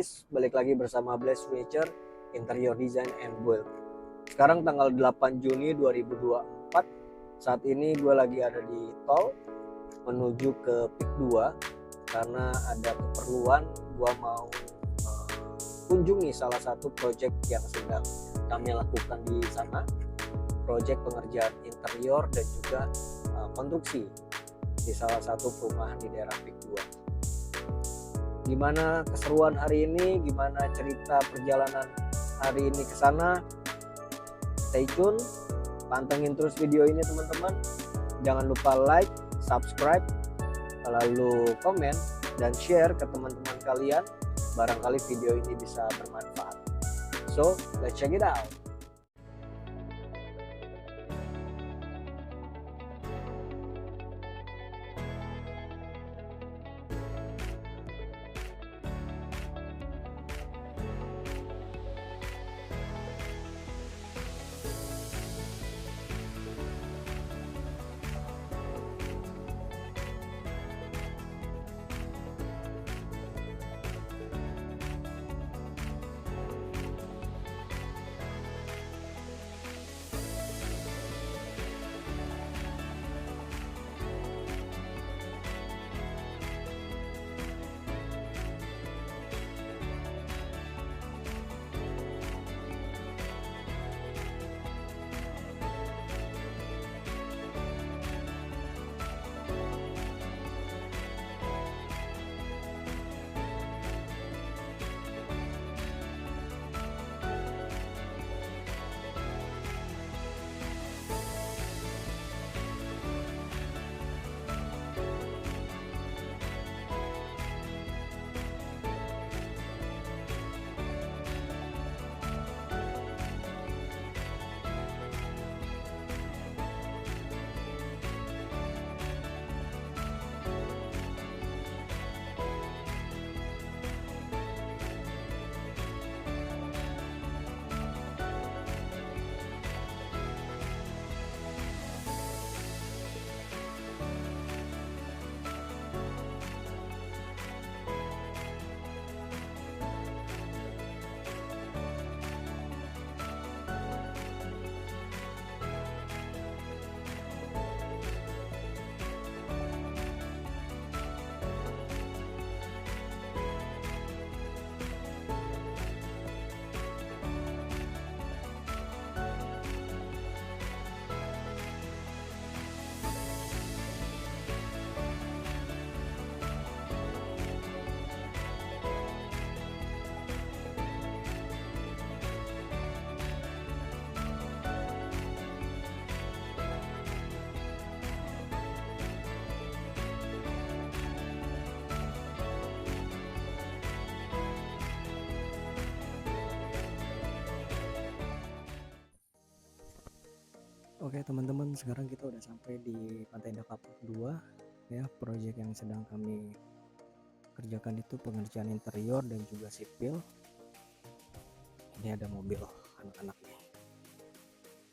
guys, balik lagi bersama Bless Furniture Interior Design and Build. Sekarang tanggal 8 Juni 2024. Saat ini gue lagi ada di tol menuju ke PIK 2 karena ada keperluan gue mau kunjungi salah satu proyek yang sedang kami lakukan di sana. Proyek pengerjaan interior dan juga konstruksi di salah satu perumahan di daerah PIK 2. Gimana keseruan hari ini, gimana cerita perjalanan hari ini ke sana? Stay tune, pantengin terus video ini teman-teman. Jangan lupa like, subscribe, lalu komen dan share ke teman-teman kalian. Barangkali video ini bisa bermanfaat. So, let's check it out. Oke teman-teman, sekarang kita udah sampai di Pantai Indah Kapuk 2 ya. Proyek yang sedang kami kerjakan itu pengerjaan interior dan juga sipil. Ini ada mobil anak-anak nih,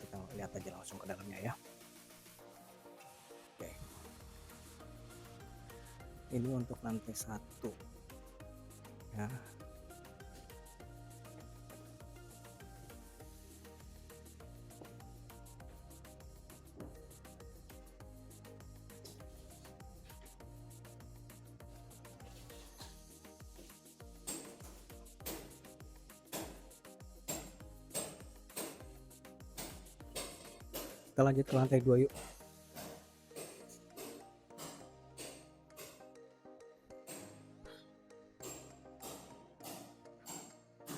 kita lihat aja langsung ke dalamnya ya. Oke, ini untuk lantai 1 ya. Kita lanjut ke lantai 2 yuk.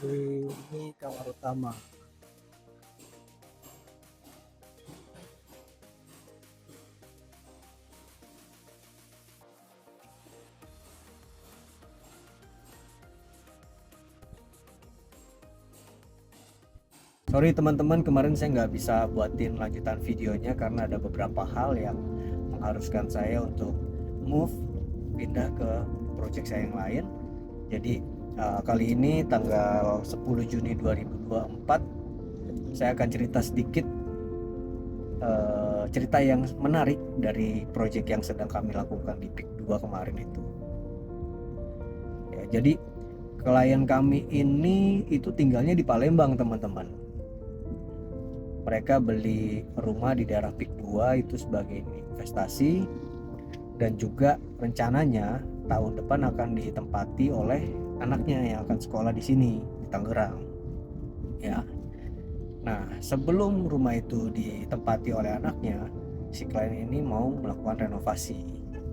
Ini kamar utama. Sorry teman-teman, kemarin saya nggak bisa buatin lanjutan videonya karena ada beberapa hal yang mengharuskan saya untuk pindah ke project saya yang lain. Jadi kali ini tanggal 10 Juni 2024 saya akan cerita sedikit cerita yang menarik dari project yang sedang kami lakukan di PIK 2 kemarin itu. Ya, jadi klien kami ini itu tinggalnya di Palembang, teman-teman. Mereka beli rumah di daerah Pik 2 itu sebagai investasi, dan juga rencananya tahun depan akan ditempati oleh anaknya yang akan sekolah di sini di Tangerang. Ya. Nah, sebelum rumah itu ditempati oleh anaknya, si klien ini mau melakukan renovasi,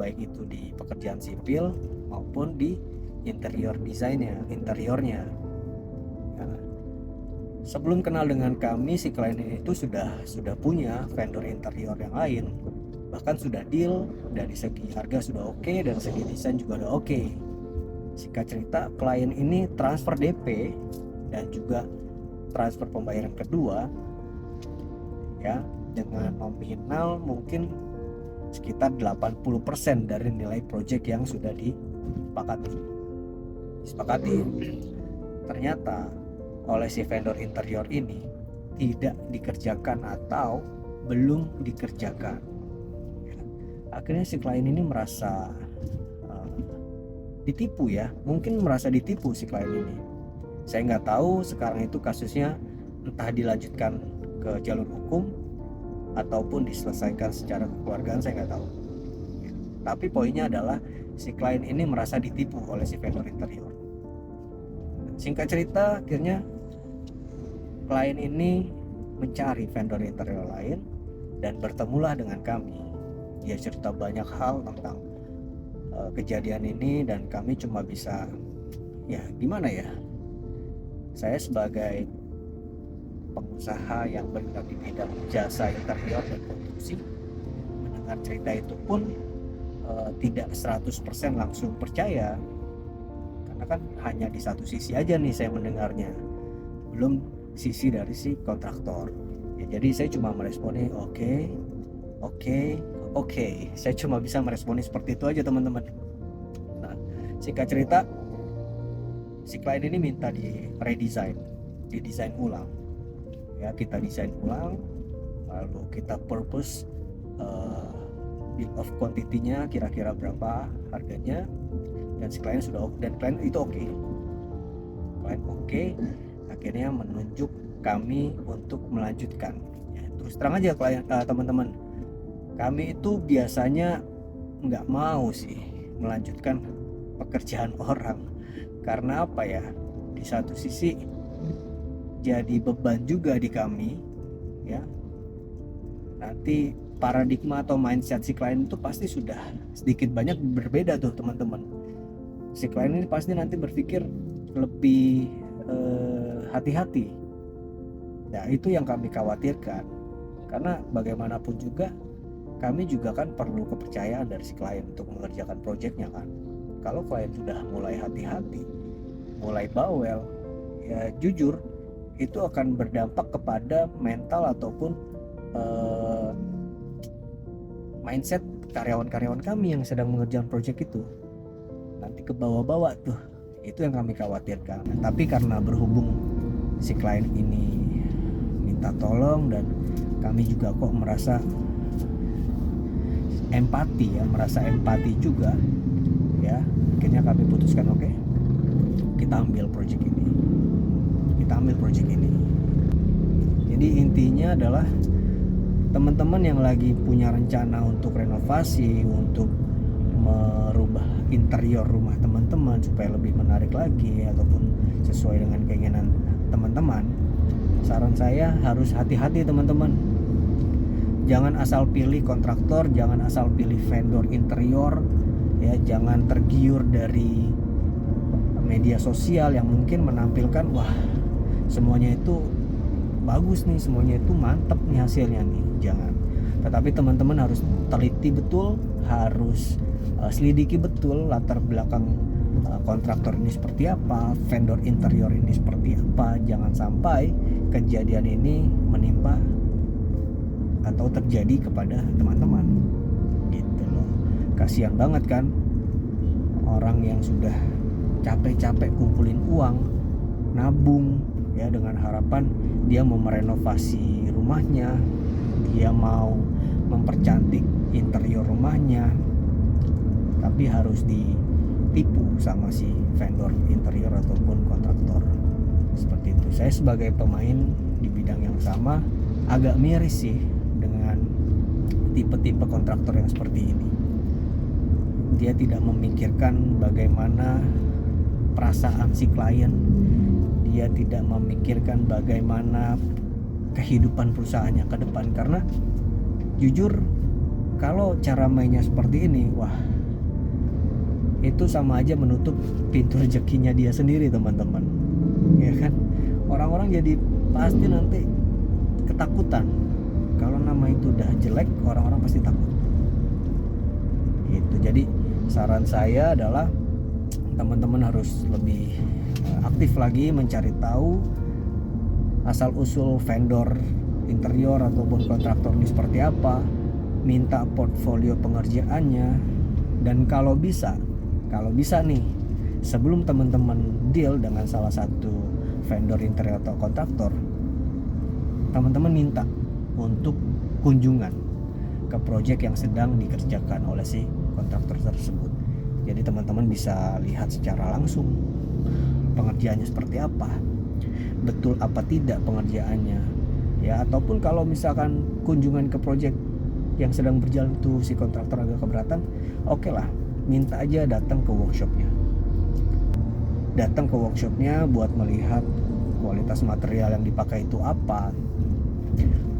baik itu di pekerjaan sipil maupun di interiornya. Nah, sebelum kenal dengan kami, si klien ini itu sudah punya vendor interior yang lain, bahkan sudah deal dari segi harga sudah oke, dan segi desain juga udah oke. Singkat cerita, klien ini transfer DP dan juga transfer pembayaran kedua ya dengan nominal mungkin sekitar 80% dari nilai project yang sudah disepakati. Ternyata oleh si vendor interior ini tidak dikerjakan atau belum dikerjakan. Akhirnya si klien ini merasa ditipu ya, mungkin merasa ditipu si klien ini. Saya nggak tahu sekarang itu kasusnya entah dilanjutkan ke jalur hukum ataupun diselesaikan secara kekeluargaan, saya nggak tahu. Tapi poinnya adalah si klien ini merasa ditipu oleh si vendor interior. Singkat cerita, akhirnya klien ini mencari vendor interior lain dan bertemulah dengan kami. Dia cerita banyak hal tentang kejadian ini, dan kami cuma bisa ya gimana ya, saya sebagai pengusaha yang bergerak di bidang jasa interior dan konstruksi, mendengar cerita itu pun tidak 100% langsung percaya, karena kan hanya di satu sisi aja nih saya mendengarnya, belum sisi dari si kontraktor ya. Jadi saya cuma meresponi oke. Saya cuma bisa meresponi seperti itu aja, teman-teman. Nah, singkat cerita, si klien ini minta didesain ulang ya. Kita desain ulang, lalu kita purpose bill of quantity-nya kira-kira berapa harganya, dan si klien klien itu oke. Akhirnya menunjuk kami untuk melanjutkan ya. Terus terang aja klien, teman-teman, kami itu biasanya nggak mau sih melanjutkan pekerjaan orang. Karena apa ya, di satu sisi jadi beban juga di kami ya. Nanti paradigma atau mindset si klien itu pasti sudah sedikit banyak berbeda tuh, teman-teman. Si klien ini pasti nanti berpikir lebih hati-hati. Nah, itu yang kami khawatirkan, karena bagaimanapun juga kami juga kan perlu kepercayaan dari si klien untuk mengerjakan proyeknya kan. Kalau klien sudah mulai hati-hati, mulai bawel, ya jujur itu akan berdampak kepada mental ataupun mindset karyawan-karyawan kami yang sedang mengerjakan proyek itu. Nanti ke bawah-bawah tuh, itu yang kami khawatirkan. Tapi karena berhubung si klien ini minta tolong dan kami juga kok merasa empati juga ya, akhirnya kami putuskan oke, kita ambil project ini. Jadi intinya adalah teman-teman yang lagi punya rencana untuk renovasi, untuk merubah interior rumah teman-teman supaya lebih menarik lagi ataupun sesuai dengan keinginan teman-teman, saran saya harus hati-hati, teman-teman. Jangan asal pilih kontraktor, jangan asal pilih vendor interior ya, jangan tergiur dari media sosial yang mungkin menampilkan wah semuanya itu bagus nih, semuanya itu mantap nih hasilnya nih. Jangan. Tetapi teman-teman harus teliti betul, harus selidiki betul latar belakang kontraktor ini seperti apa, vendor interior ini seperti apa. Jangan sampai kejadian ini menimpa atau terjadi kepada teman-teman gitu loh. Kasihan banget kan orang yang sudah capek-capek kumpulin uang, nabung ya, dengan harapan dia mau merenovasi rumahnya, dia mau mempercantik interior rumahnya, tapi harus ketipu sama si vendor interior ataupun kontraktor seperti itu. Saya sebagai pemain di bidang yang sama agak miris sih dengan tipe-tipe kontraktor yang seperti ini. Dia tidak memikirkan bagaimana perasaan si klien, dia tidak memikirkan bagaimana kehidupan perusahaannya ke depan. Karena jujur kalau cara mainnya seperti ini, wah, itu sama aja menutup pintu rezekinya dia sendiri, teman-teman. Ya kan, orang-orang jadi pasti nanti ketakutan. Kalau nama itu udah jelek, orang-orang pasti takut gitu. Jadi saran saya adalah teman-teman harus lebih aktif lagi mencari tahu asal usul vendor interior ataupun kontraktor ini seperti apa, minta portfolio pengerjaannya, dan kalau bisa nih, sebelum teman-teman deal dengan salah satu vendor interior atau kontraktor, teman-teman minta untuk kunjungan ke proyek yang sedang dikerjakan oleh si kontraktor tersebut. Jadi teman-teman bisa lihat secara langsung pengerjaannya seperti apa, betul apa tidak pengerjaannya ya. Ataupun kalau misalkan kunjungan ke proyek yang sedang berjalan itu si kontraktor agak keberatan, oke lah, minta aja datang ke workshopnya buat melihat kualitas material yang dipakai itu apa,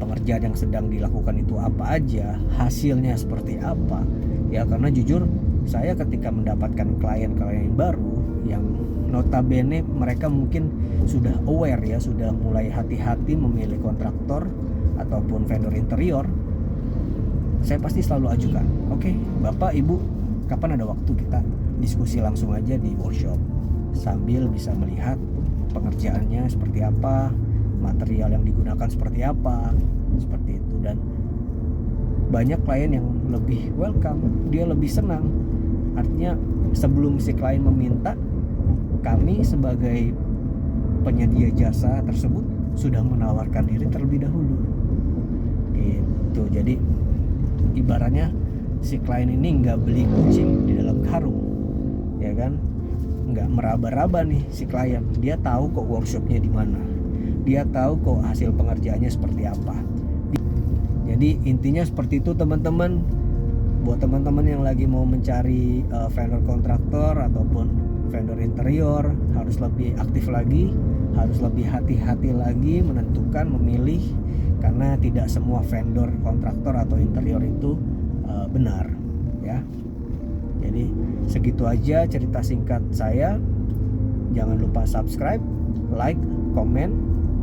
pengerjaan yang sedang dilakukan itu apa aja, hasilnya seperti apa ya. Karena jujur saya ketika mendapatkan klien-klien baru yang notabene mereka mungkin sudah aware ya, sudah mulai hati-hati memilih kontraktor ataupun vendor interior, saya pasti selalu ajukan, oke, Bapak Ibu, kapan ada waktu kita diskusi langsung aja di workshop sambil bisa melihat pengerjaannya seperti apa, material yang digunakan seperti apa, seperti itu. Dan banyak klien yang lebih welcome, dia lebih senang. Artinya sebelum si klien meminta, kami sebagai penyedia jasa tersebut sudah menawarkan diri terlebih dahulu gitu. Jadi ibaratnya si klien ini nggak beli kucing di dalam karung, ya kan, nggak meraba-raba nih si klien. Dia tahu kok workshopnya di mana, dia tahu kok hasil pengerjaannya seperti apa. Jadi intinya seperti itu, teman-teman. Buat teman-teman yang lagi mau mencari vendor kontraktor ataupun vendor interior, harus lebih aktif lagi, harus lebih hati-hati lagi menentukan, memilih, karena tidak semua vendor kontraktor atau interior itu benar ya. Jadi segitu aja cerita singkat saya. Jangan lupa subscribe, like, komen,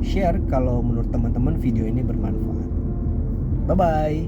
share kalau menurut teman-teman video ini bermanfaat. Bye bye.